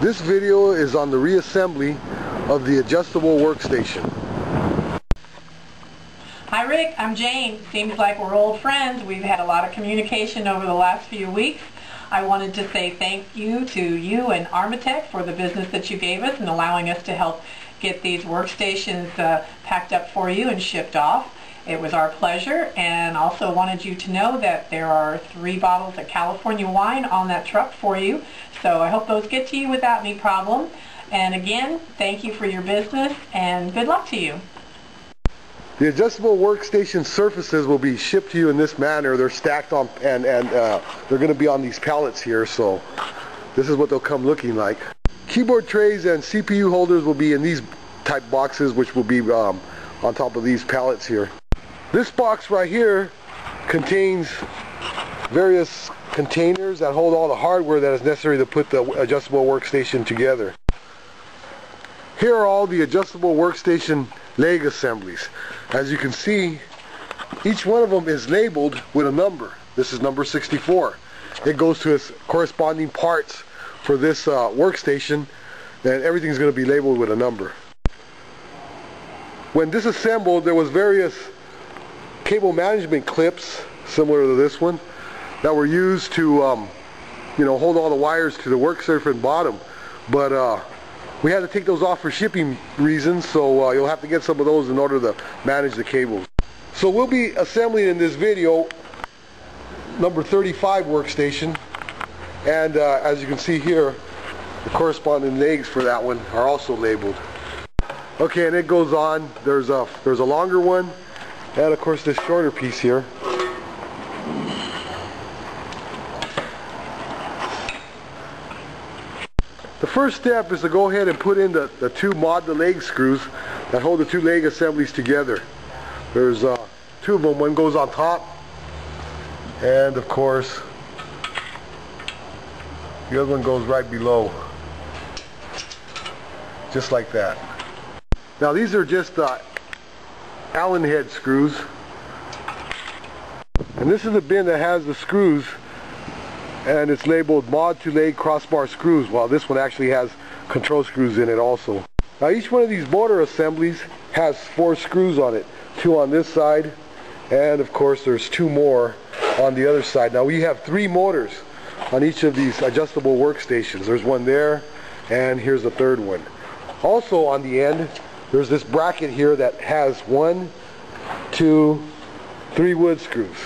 This video is on the reassembly of the adjustable workstation. Hi Rick, I'm Jane. Seems like we're old friends. We've had a lot of communication over the last few weeks. I wanted to say thank you to you and Armatech for the business that you gave us and allowing us to help get these workstations packed up for you and shipped off. It was our pleasure, and also wanted you to know that there are 3 bottles of California wine on that truck for you. So I hope those get to you without any problem. And again, thank you for your business and good luck to you. The adjustable workstation surfaces will be shipped to you in this manner. They're stacked on and they're going to be on these pallets here, so this is what they'll come looking like. Keyboard trays and CPU holders will be in these type boxes, which will be on top of these pallets here. This box right here contains various containers that hold all the hardware that is necessary to put the adjustable workstation together. Here are all the adjustable workstation leg assemblies. As you can see, each one of them is labeled with a number. This is number 64. It goes to its corresponding parts for this workstation, and everything's going to be labeled with a number. When disassembled, there was various cable management clips similar to this one that were used to hold all the wires to the work surface bottom, but we had to take those off for shipping reasons, so you'll have to get some of those in order to manage the cables. So we'll be assembling in this video number 35 workstation, and as you can see here, the corresponding legs for that one are also labeled. Okay, and it goes on. There's a longer one, and of course this shorter piece here. The first step is to go ahead and put in the 2 mod the leg screws that hold the 2 leg assemblies together. There's 2 of them. One goes on top, and of course the other one goes right below, just like that. Now these are just Allen head screws, and this is a bin that has the screws, and it's labeled mod to leg crossbar screws, while this one actually has control screws in it also. Now each one of these motor assemblies has 4 screws on it, 2 on this side, and of course there's 2 more on the other side. Now we have 3 motors on each of these adjustable workstations. There's one there, and here's the 3rd one. Also on the end, there's this bracket here that has 1, 2, 3 wood screws.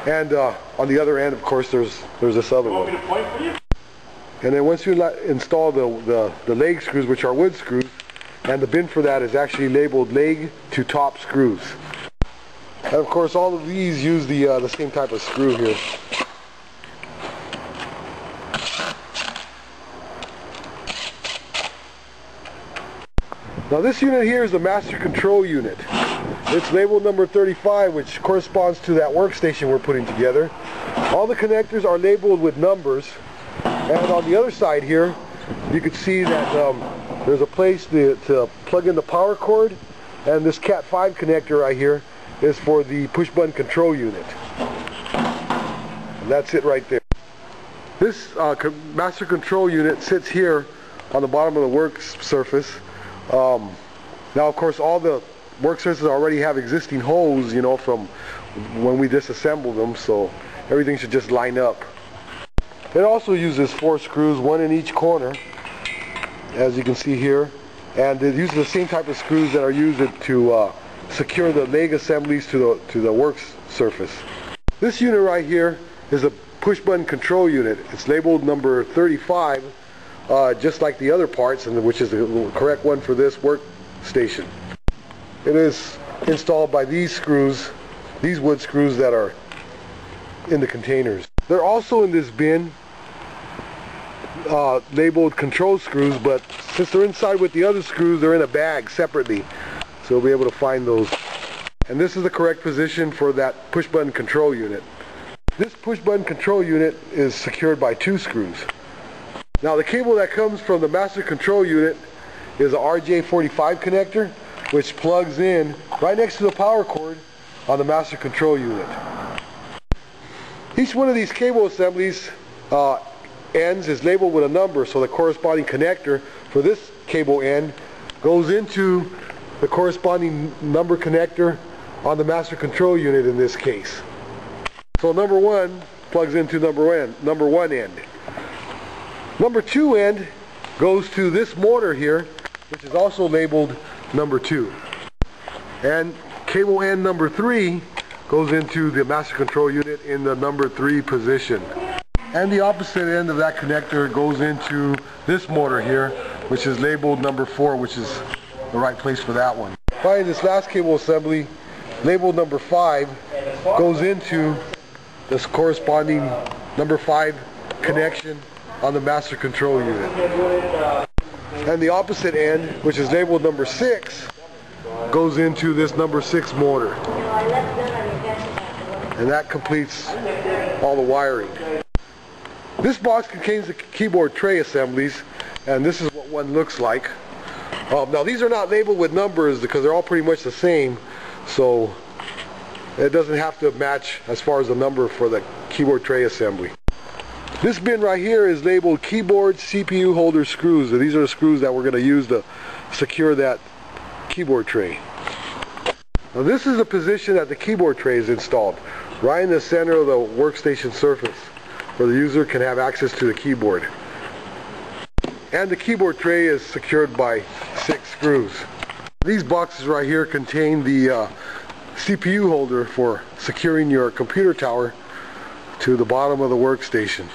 And on the other end, of course, there's this other one. And then once you install the leg screws, which are wood screws, and the bin for that is actually labeled leg to top screws. And of course, all of these use the same type of screw here. Now this unit here is the master control unit. It's labeled number 35, which corresponds to that workstation we're putting together. All the connectors are labeled with numbers, and on the other side here you can see that there's a place to plug in the power cord, and this Cat 5 connector right here is for the push button control unit. And that's it right there. This master control unit sits here on the bottom of the work surface. Now of course all the work surfaces already have existing holes, from when we disassemble them, so everything should just line up. It also uses 4 screws, 1 in each corner, as you can see here, and it uses the same type of screws that are used to secure the leg assemblies to the work surface. This unit right here is a push button control unit. It's labeled number 35, just like the other parts, and which is the correct one for this workstation. It is installed by these screws, these wood screws that are in the containers. They're also in this bin labeled control screws, but since they're inside with the other screws, they're in a bag separately, so we'll be able to find those. And this is the correct position for that push button control unit. This push button control unit is secured by 2 screws. Now the cable that comes from the master control unit is a RJ45 connector, which plugs in right next to the power cord on the master control unit. Each one of these cable assemblies ends is labeled with a number, so the corresponding connector for this cable end goes into the corresponding number connector on the master control unit in this case. So number 1 plugs into number 1 end. Number 2 end goes to this motor here, which is also labeled number 2. And cable end number 3 goes into the master control unit in the number 3 position. And the opposite end of that connector goes into this motor here, which is labeled number 4, which is the right place for that one. Finally, this last cable assembly, labeled number 5, goes into this corresponding number 5 connection on the master control unit. And the opposite end, which is labeled number 6, goes into this number 6 motor. And that completes all the wiring. This box contains the keyboard tray assemblies, and this is what one looks like. Now these are not labeled with numbers because they're all pretty much the same, so it doesn't have to match as far as the number for the keyboard tray assembly. This bin right here is labeled keyboard CPU holder screws. These are the screws that we're going to use to secure that keyboard tray. Now this is the position that the keyboard tray is installed, right in the center of the workstation surface, where the user can have access to the keyboard. And the keyboard tray is secured by 6 screws. These boxes right here contain the CPU holder for securing your computer tower to the bottom of the workstation.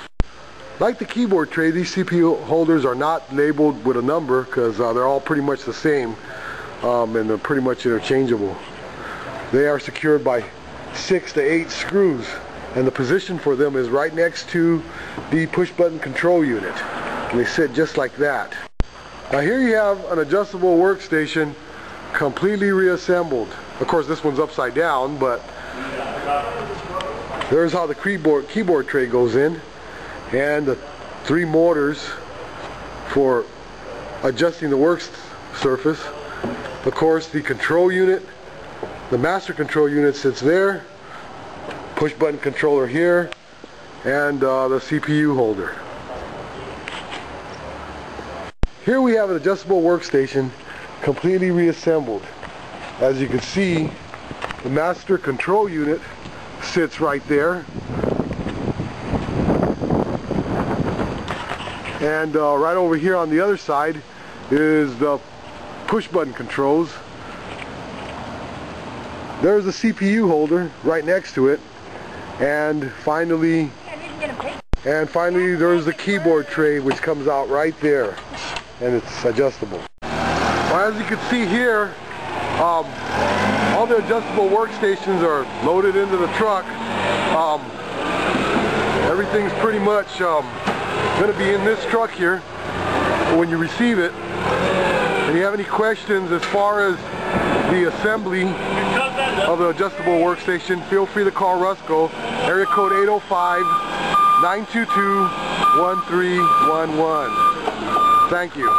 Like the keyboard tray, these CPU holders are not labeled with a number because they're all pretty much the same, and they're pretty much interchangeable. They are secured by 6 to 8 screws, and the position for them is right next to the push button control unit, and they sit just like that. Now here you have an adjustable workstation completely reassembled. Of course this one's upside down, but there's how the keyboard tray goes in, and the 3 motors for adjusting the work surface. Of course the control unit, the master control unit sits there, push button controller here, and the CPU holder. Here we have an adjustable workstation completely reassembled. As you can see, the master control unit sits right there, and right over here on the other side is the push button controls. There's the CPU holder right next to it, and finally there's the keyboard tray, which comes out right there, and it's adjustable. Well, as you can see here, all the adjustable workstations are loaded into the truck. Everything's pretty much going to be in this truck here when you receive it. If you have any questions as far as the assembly of the adjustable workstation, feel free to call Rusco, area code 805-922-1311. Thank you.